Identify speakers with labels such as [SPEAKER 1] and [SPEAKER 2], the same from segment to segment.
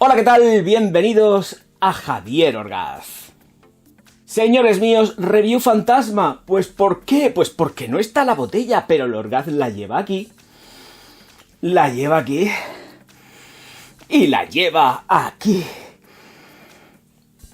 [SPEAKER 1] Hola, ¿qué tal? Bienvenidos a Javier Orgaz. Señores míos, review fantasma. Pues ¿por qué? Pues porque no está la botella, pero el Orgaz la lleva aquí. La lleva aquí. Y la lleva aquí.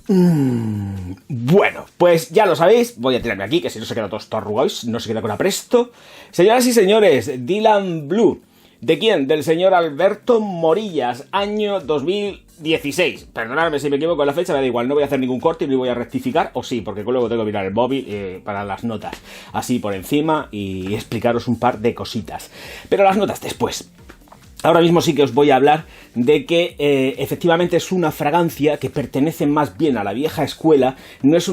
[SPEAKER 1] Bueno, pues ya lo sabéis. Voy a tirarme aquí, que si no se queda todo esto arrugado, no se queda con apresto. Señoras y señores, Dylan Blue. ¿De quién? Del señor Alberto Morillas, año 2016. Perdonadme si me equivoco en la fecha, me da igual, no voy a hacer ningún corte y no voy a rectificar, o sí, porque luego tengo que mirar el móvil para las notas, así por encima, y explicaros un par de cositas. Pero las notas después. Ahora mismo sí que os voy a hablar de que efectivamente es una fragancia que pertenece más bien a la vieja escuela, no es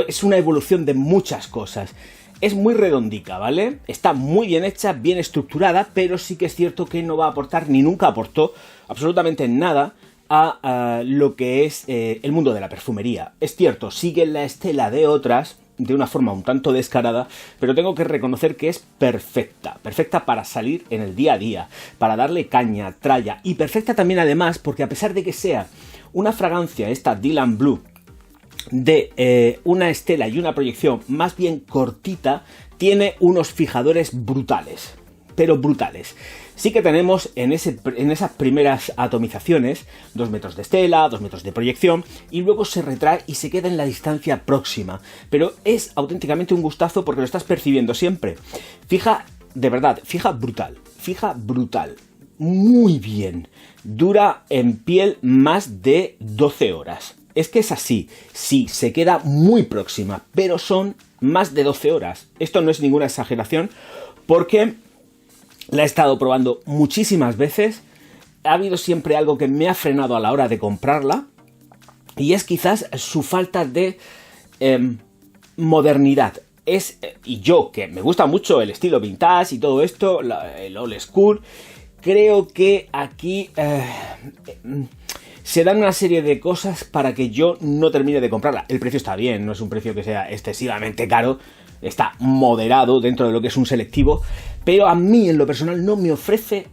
[SPEAKER 1] es una evolución de muchas cosas. Es muy redondica, ¿vale? Está muy bien hecha, bien estructurada, pero sí que es cierto que no va a aportar, ni nunca aportó, absolutamente nada a lo que es el mundo de la perfumería. Es cierto, sigue la estela de otras, de una forma un tanto descarada, pero tengo que reconocer que es perfecta. Perfecta para salir en el día a día, para darle caña, tralla, y perfecta también además porque a pesar de que sea una fragancia, esta Dylan Blue, de una estela y una proyección más bien cortita, tiene unos fijadores brutales, pero brutales. Sí que tenemos en esas primeras atomizaciones 2 metros de estela, 2 metros de proyección, y luego se retrae y se queda en la distancia próxima, pero es auténticamente un gustazo porque lo estás percibiendo siempre. Fija, de verdad, fija brutal, muy bien, dura en piel más de 12 horas. Es que es así, sí, se queda muy próxima, pero son más de 12 horas. Esto no es ninguna exageración porque la he estado probando muchísimas veces. Ha habido siempre algo que me ha frenado a la hora de comprarla y es quizás su falta de modernidad. Y yo, que me gusta mucho el estilo vintage y todo esto, el old school, creo que aquí se dan una serie de cosas para que yo no termine de comprarla. El precio está bien, no es un precio que sea excesivamente caro, está moderado dentro de lo que es un selectivo, pero a mí en lo personal no me ofrece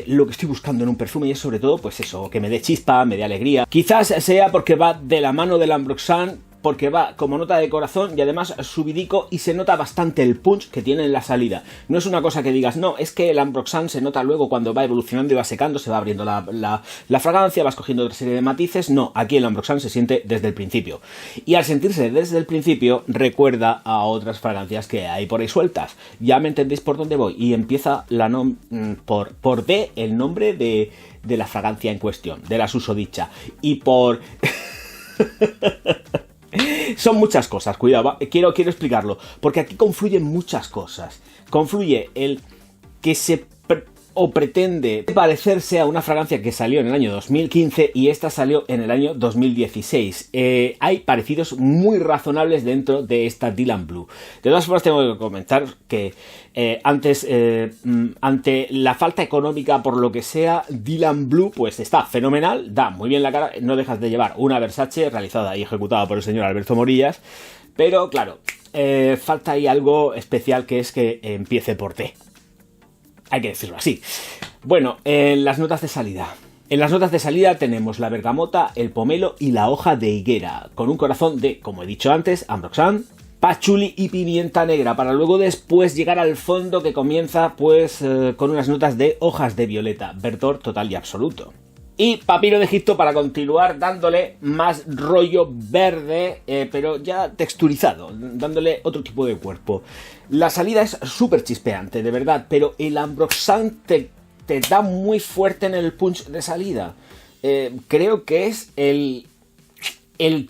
[SPEAKER 1] lo que estoy buscando en un perfume, y es sobre todo pues eso, que me dé chispa, me dé alegría. Quizás sea porque va de la mano del Ambroxan, porque va como nota de corazón y además subidico, y se nota bastante el punch que tiene en la salida. No es una cosa que digas, no, es que el Ambroxan se nota luego cuando va evolucionando y va secando, se va abriendo la fragancia, vas cogiendo otra serie de matices. No, aquí el Ambroxan se siente desde el principio. Y al sentirse desde el principio, recuerda a otras fragancias que hay por ahí sueltas. Ya me entendéis por dónde voy. Y empieza por D el nombre de la fragancia en cuestión, de la susodicha. Y por... Son muchas cosas, cuidado, quiero explicarlo, porque aquí confluyen muchas cosas. Confluye el que pretende parecerse a una fragancia que salió en el año 2015 y esta salió en el año 2016. Hay parecidos muy razonables dentro de esta Dylan Blue. De todas formas, tengo que comentar que ante la falta económica, por lo que sea, Dylan Blue pues está fenomenal, da muy bien la cara, no dejas de llevar una Versace realizada y ejecutada por el señor Alberto Morillas, pero claro, falta ahí algo especial, que es que empiece por T. Hay que decirlo así. Bueno, en las notas de salida. En las notas de salida tenemos la bergamota, el pomelo y la hoja de higuera, con un corazón de, como he dicho antes, Ambroxan, pachuli y pimienta negra, para luego después llegar al fondo, que comienza pues con unas notas de hojas de violeta, verdor total y absoluto. Y papiro de Egipto para continuar dándole más rollo verde, pero ya texturizado, dándole otro tipo de cuerpo. La salida es súper chispeante, de verdad, pero el Ambroxan te da muy fuerte en el punch de salida. Creo que es el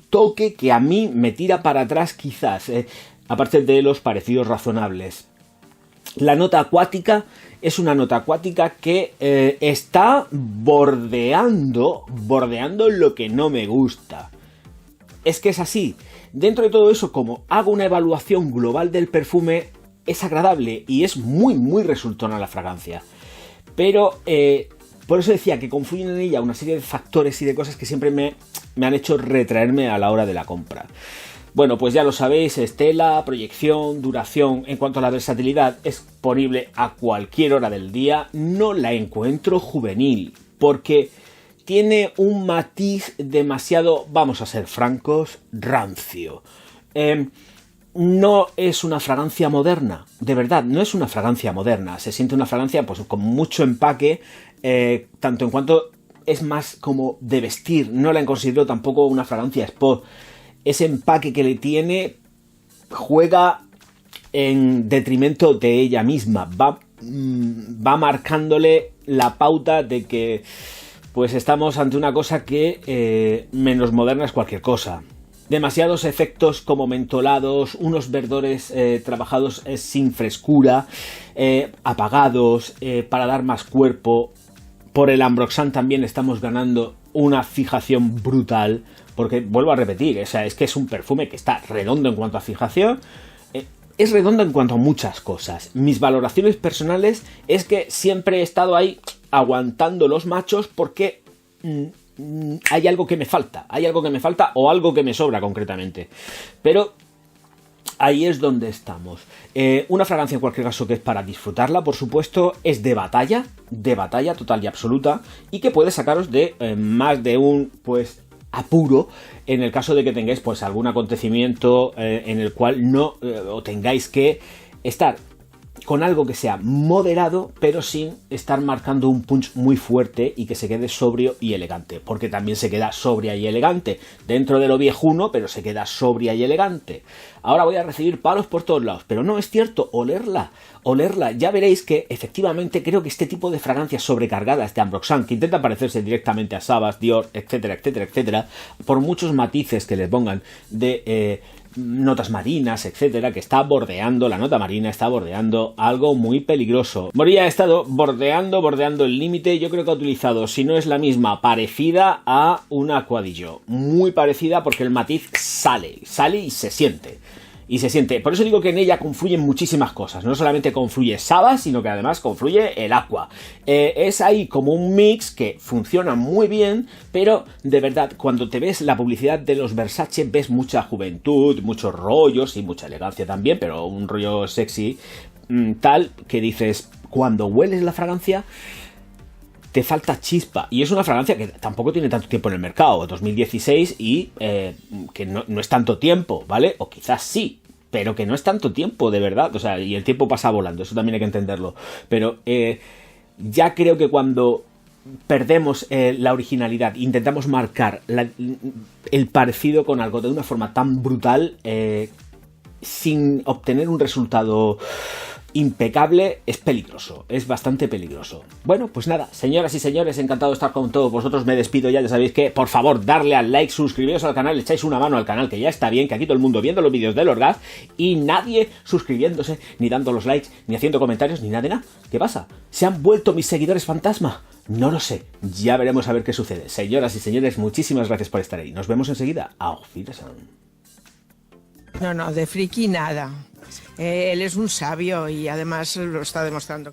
[SPEAKER 1] toque que a mí me tira para atrás quizás, aparte de los parecidos razonables. La nota acuática es una nota acuática que está bordeando lo que no me gusta. Es que es así. Dentro de todo eso, como hago una evaluación global del perfume, es agradable y es muy, muy resultona la fragancia. Pero por eso decía que confluyen en ella una serie de factores y de cosas que siempre me han hecho retraerme a la hora de la compra. Bueno, pues ya lo sabéis, estela, proyección, duración. En cuanto a la versatilidad, es ponible a cualquier hora del día. No la encuentro juvenil, porque tiene un matiz demasiado, vamos a ser francos, rancio. No es una fragancia moderna, de verdad, no es una fragancia moderna. Se siente una fragancia pues con mucho empaque, tanto en cuanto es más como de vestir. No la considero tampoco una fragancia sport. Ese empaque que le tiene juega en detrimento de ella misma. Va marcándole la pauta de que pues estamos ante una cosa que menos moderna es cualquier cosa. Demasiados efectos como mentolados, unos verdores trabajados sin frescura, apagados, para dar más cuerpo. Por el Ambroxan también estamos ganando una fijación brutal, porque vuelvo a repetir, o sea, es que es un perfume que está redondo en cuanto a fijación, es redondo en cuanto a muchas cosas. Mis valoraciones personales es que siempre he estado ahí aguantando los machos porque hay algo que me falta, o algo que me sobra concretamente. Pero ahí es donde estamos. Una fragancia en cualquier caso que es para disfrutarla, por supuesto, es de batalla total y absoluta, y que puede sacaros de más de un pues apuro en el caso de que tengáis pues algún acontecimiento en el cual no o tengáis que estar con algo que sea moderado, pero sin estar marcando un punch muy fuerte y que se quede sobrio y elegante, porque también se queda sobria y elegante, dentro de lo viejuno, pero se queda sobria y elegante. Ahora voy a recibir palos por todos lados, pero no es cierto, olerla, ya veréis que efectivamente creo que este tipo de fragancias sobrecargadas de Ambroxan, que intentan parecerse directamente a Savas, Dior, etcétera, etcétera, etcétera, por muchos matices que les pongan de notas marinas, etcétera, que está bordeando, la nota marina está bordeando algo muy peligroso. Morilla ha estado bordeando el límite. Yo creo que ha utilizado, si no es la misma, parecida a una Aquadillo, muy parecida, porque el matiz sale y se siente. Por eso digo que en ella confluyen muchísimas cosas. No solamente confluye Savas, sino que además confluye el Aqua. Es ahí como un mix que funciona muy bien, pero de verdad, cuando te ves la publicidad de los Versace, ves mucha juventud, muchos rollos y mucha elegancia también, pero un rollo sexy tal que dices, cuando hueles la fragancia te falta chispa. Y es una fragancia que tampoco tiene tanto tiempo en el mercado, 2016, y que no es tanto tiempo, ¿vale? O quizás sí, pero que no es tanto tiempo, de verdad. O sea, y el tiempo pasa volando, eso también hay que entenderlo. Pero ya creo que cuando perdemos la originalidad, intentamos marcar el parecido con algo de una forma tan brutal, sin obtener un resultado impecable, es peligroso, es bastante peligroso. Bueno, pues nada, señoras y señores, encantado de estar con todos vosotros, me despido ya sabéis que, por favor, darle al like, suscribiros al canal, le echáis una mano al canal, que ya está bien, que aquí todo el mundo viendo los vídeos del Orgaz y nadie suscribiéndose, ni dando los likes, ni haciendo comentarios, ni nada de nada. ¿Qué pasa? ¿Se han vuelto mis seguidores fantasma? No lo sé, ya veremos a ver qué sucede. Señoras y señores, muchísimas gracias por estar ahí, nos vemos enseguida. Auf Wiedersehen.
[SPEAKER 2] No, de friki nada. Él es un sabio y además lo está demostrando.